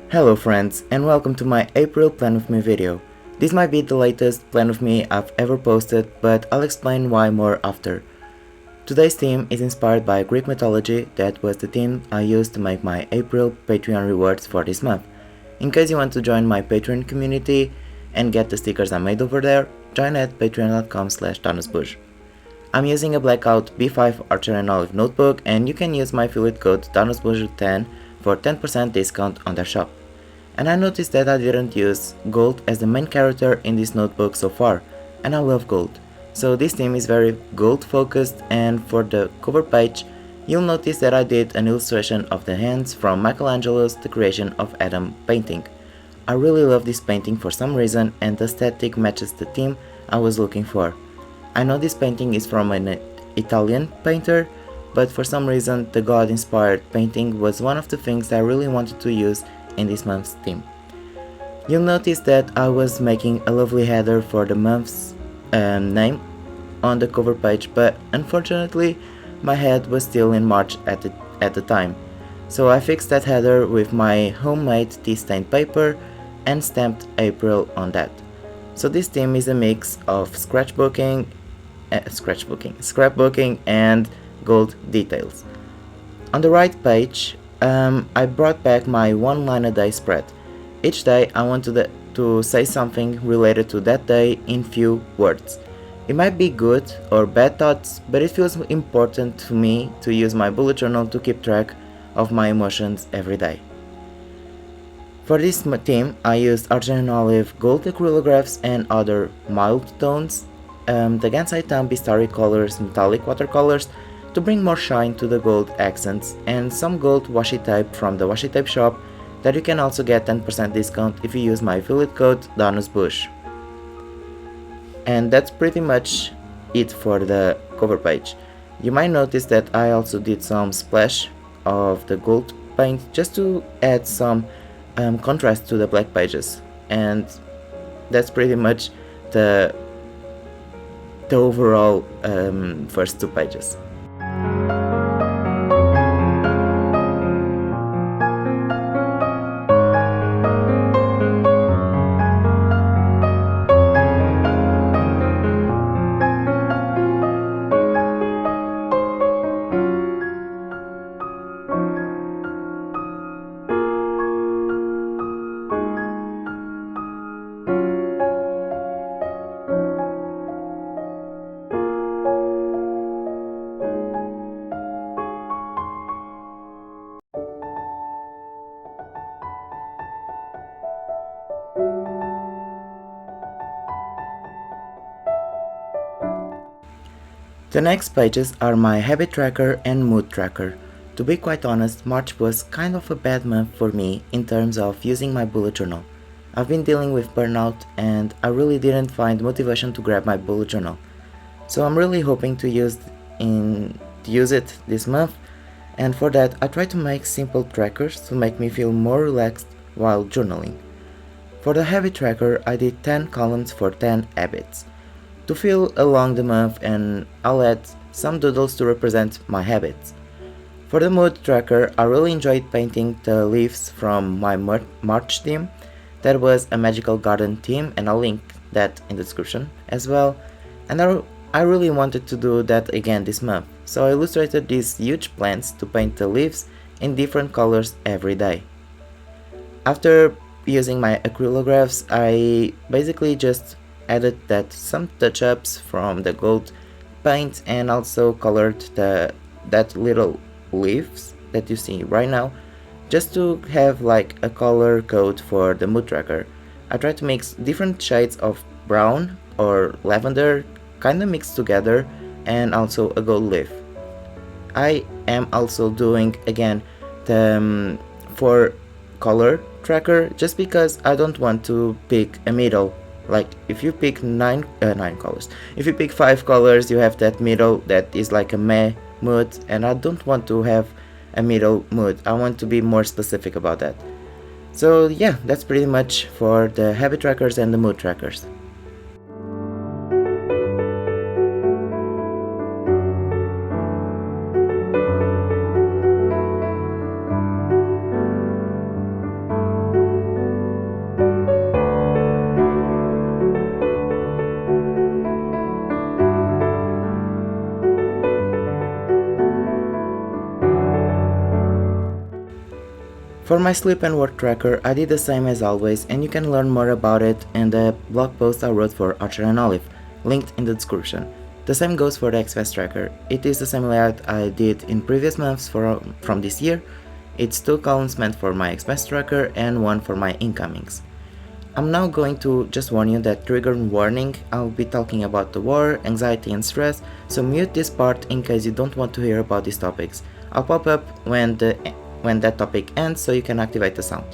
Hello friends, and welcome to my April Plan With Me video. This might be the latest Plan With Me I've ever posted, but I'll explain why more after. Today's theme is inspired by Greek mythology. That was the theme I used to make my April Patreon rewards for this month. In case you want to join my Patreon community and get the stickers I made over there, join at patreon.com/danosbujo. I'm using a blackout B5 Archer and Olive notebook, and you can use my affiliate code DanosBujo10 for 10% discount on their shop. And I noticed that I didn't use gold as the main character in this notebook so far, and I love gold. So this theme is very gold focused, and for the cover page you'll notice that I did an illustration of the hands from Michelangelo's The Creation of Adam painting. I really love this painting for some reason, and the aesthetic matches the theme I was looking for. I know this painting is from an Italian painter, but for some reason the God-inspired painting was one of the things I really wanted to use in this month's theme. You'll notice that I was making a lovely header for the month's name on the cover page, but unfortunately my head was still in March at the time. So I fixed that header with my homemade tea stained paper and stamped April on that. So this theme is a mix of scrapbooking and gold details. On the right page, I brought back my one line a day spread. Each day I wanted to say something related to that day in few words. It might be good or bad thoughts, but it feels important to me to use my bullet journal to keep track of my emotions every day. For this theme, I used Archer and Olive gold acrylographs and other mild tones, the 𝐦𝐨𝐫𝐞 𝐵𝑖𝑠𝑡ary colors, metallic watercolors to bring more shine to the gold accents, and some gold washi tape from the washi tape shop that you can also get 10% discount if you use my affiliate code DanosBujo. And that's pretty much it for the cover page. You might notice that I also did some splash of the gold paint just to add some contrast to the black pages, and that's pretty much the overall first two pages. The next pages are my habit tracker and mood tracker. To be quite honest, March was kind of a bad month for me in terms of using my bullet journal. I've been dealing with burnout, and I really didn't find motivation to grab my bullet journal. So I'm really hoping to use it this month, and for that I try to make simple trackers to make me feel more relaxed while journaling. For the habit tracker, I did 10 columns for 10 habits to feel along the month, and I'll add some doodles to represent my habits. For the mood tracker, I really enjoyed painting the leaves from my March theme. That was a magical garden theme, and I'll link that in the description as well. And I really wanted to do that again this month, so I illustrated these huge plants to paint the leaves in different colors every day. After using my acrylographs, I basically just added some touch-ups from the gold paint, and also colored that little leaves that you see right now, just to have like a color code for the mood tracker. I tried to mix different shades of brown or lavender kinda mixed together, and also a gold leaf. I am also doing again the 4 color tracker, just because I don't want to pick a middle. Like if you pick 9 colors, if you pick 5 colors, you have that middle that is like a meh mood, and I don't want to have a middle mood. I want to be more specific about that. So yeah, that's pretty much for the habit trackers and the mood trackers. For my sleep and work tracker, I did the same as always, and you can learn more about it in the blog post I wrote for 𝐦𝐻𝐼 and 𝐸, linked in the description. The same goes for the expense tracker. It is the same layout I did in previous months from this year. It's 2 columns meant for my expense tracker and 1 for my incomings. I'm now going to just warn you that trigger warning, I'll be talking about the war, anxiety and stress, so mute this part in case you don't want to hear about these topics. I'll pop up when that topic ends so you can activate the sound.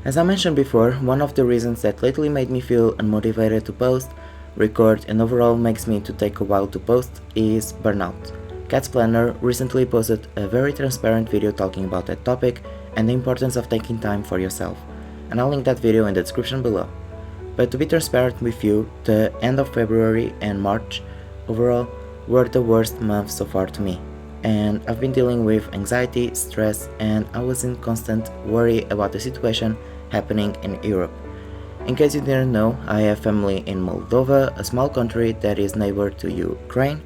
As I mentioned before, one of the reasons that lately made me feel unmotivated to post, record and overall makes me to take a while to post is burnout. Cat's Planner recently posted a very transparent video talking about that topic and the importance of taking time for yourself, and I'll link that video in the description below. But to be transparent with you, the end of February and March overall were the worst months so far to me, and I've been dealing with anxiety, stress, and I was in constant worry about the situation happening in Europe. In case you didn't know, I have family in Moldova, a small country that is neighbor to Ukraine,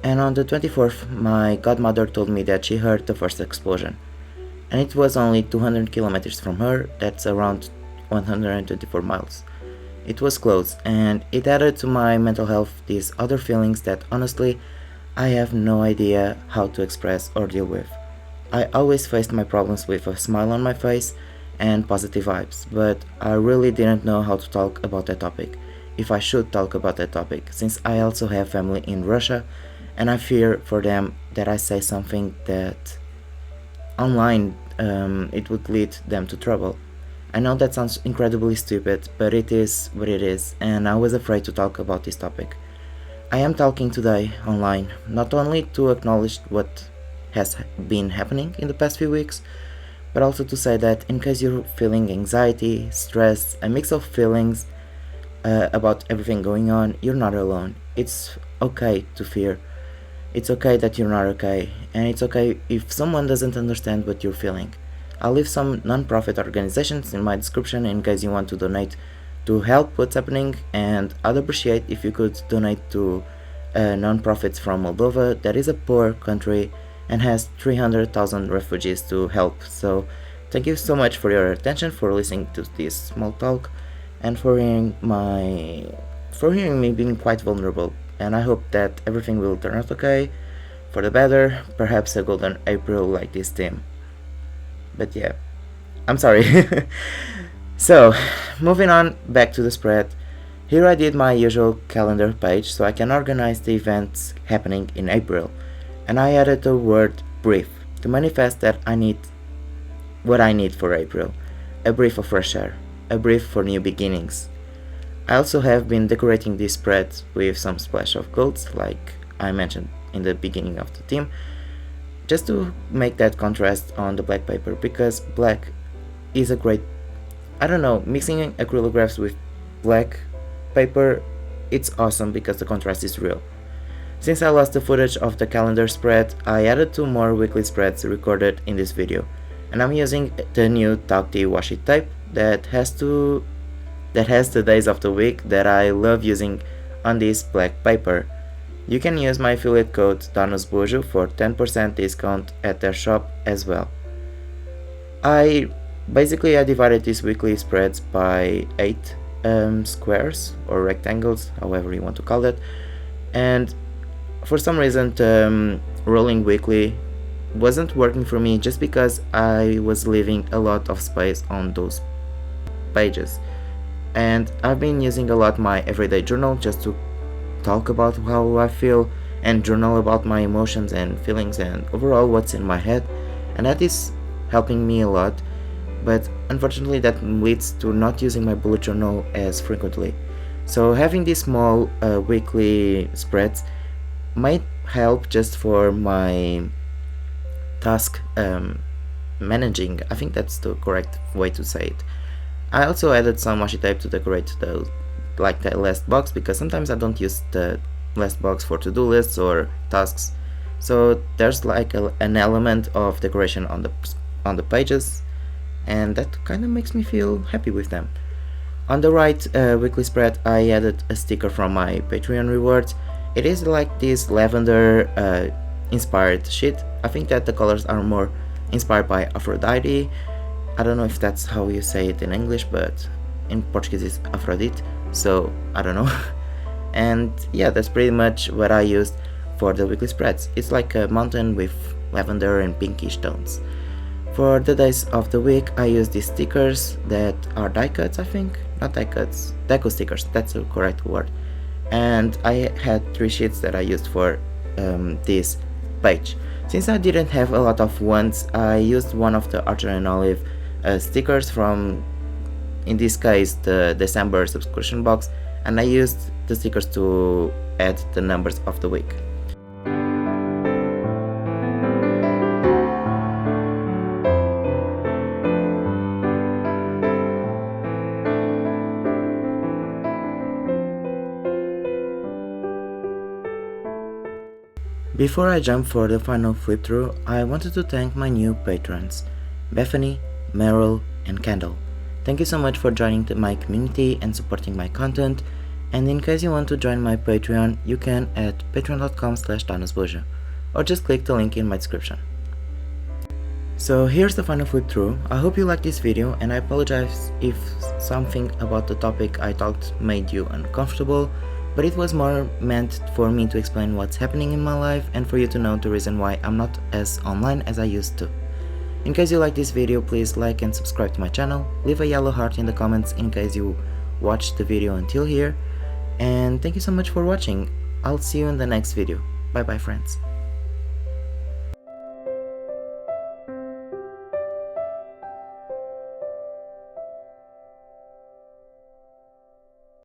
and on the 24th my godmother told me that she heard the first explosion. And it was only 200 kilometers from her, that's around 124 miles. It was close, and it added to my mental health these other feelings that honestly I have no idea how to express or deal with. I always faced my problems with a smile on my face and positive vibes, but I really didn't know how to talk about that topic, if I should talk about that topic, since I also have family in Russia and I fear for them that I say something that online it would lead them to trouble. I know that sounds incredibly stupid, but it is what it is, and I was afraid to talk about this topic. I am talking today online, not only to acknowledge what has been happening in the past few weeks, but also to say that in case you're feeling anxiety, stress, a mix of feelings about everything going on, you're not alone. It's okay to fear. It's okay that you're not okay, and it's okay if someone doesn't understand what you're feeling. I'll leave some non-profit organizations in my description in case you want to donate to help what's happening, and I'd appreciate if you could donate to non-profits from Moldova that is a poor country and has 300,000 refugees to help. So thank you so much for your attention, for listening to this small talk, and for hearing me being quite vulnerable. And I hope that everything will turn out okay, for the better, perhaps a golden April like this theme. But yeah, I'm sorry. So, moving on back to the spread, here I did my usual calendar page so I can organize the events happening in April, and I added the word brief to manifest that I need what I need for April, a brief of fresh air, a brief for new beginnings. I also have been decorating this spread with some splash of golds, like I mentioned in the beginning of the theme, just to make that contrast on the black paper, because black is a great, I don't know, mixing acrylographs with black paper, it's awesome because the contrast is real. Since I lost the footage of the calendar spread, I added 2 more weekly spreads recorded in this video, and I'm using the new 𝐸𝐞 washi tape that has the days of the week that I love using on this black paper. You can use my affiliate code Danos Bujo for 10% discount at their shop as well. I divided these weekly spreads by 8 squares or rectangles, however you want to call it, and for some reason rolling weekly wasn't working for me, just because I was leaving a lot of space on those pages. And I've been using a lot my everyday journal just to talk about how I feel and journal about my emotions and feelings and overall what's in my head, and that is helping me a lot. But unfortunately that leads to not using my bullet journal as frequently. So having these small weekly spreads might help just for my task managing. I think that's the correct way to say it. I also added some washi tape to decorate the last box, because sometimes I don't use the last box for to-do lists or tasks. So there's like an element of decoration on the pages, and that kind of makes me feel happy with them. On the right weekly spread, I added a sticker from my Patreon rewards. It is like this lavender inspired sheet. I think that the colors are more inspired by Aphrodite. I don't know if that's how you say it in English, but in Portuguese it's Aphrodite, so I don't know. And yeah, that's pretty much what I used for the weekly spreads. It's like a mountain with lavender and pinkish tones. For the days of the week, I use these stickers that are die cuts, I think. Not die cuts, deco stickers, that's the correct word. And I had 3 sheets that I used for this page. Since I didn't have a lot of ones, I used one of the Archer and Olive stickers from, in this case, the December subscription box, and I used the stickers to add the numbers of the week. Before I jump for the final flip through, I wanted to thank my new patrons, Bethany, Meryl, and Kendall. Thank you so much for joining my community and supporting my content, and in case you want to join my Patreon, you can at patreon.com/danosbujo, or just click the link in my description. So here's the final flip through. I hope you liked this video, and I apologize if something about the topic I talked made you uncomfortable, but it was more meant for me to explain what's happening in my life and for you to know the reason why I'm not as online as I used to. In case you like this video, please like and subscribe to my channel, leave a yellow heart in the comments in case you watched the video until here, and thank you so much for watching. I'll see you in the next video. Bye bye friends.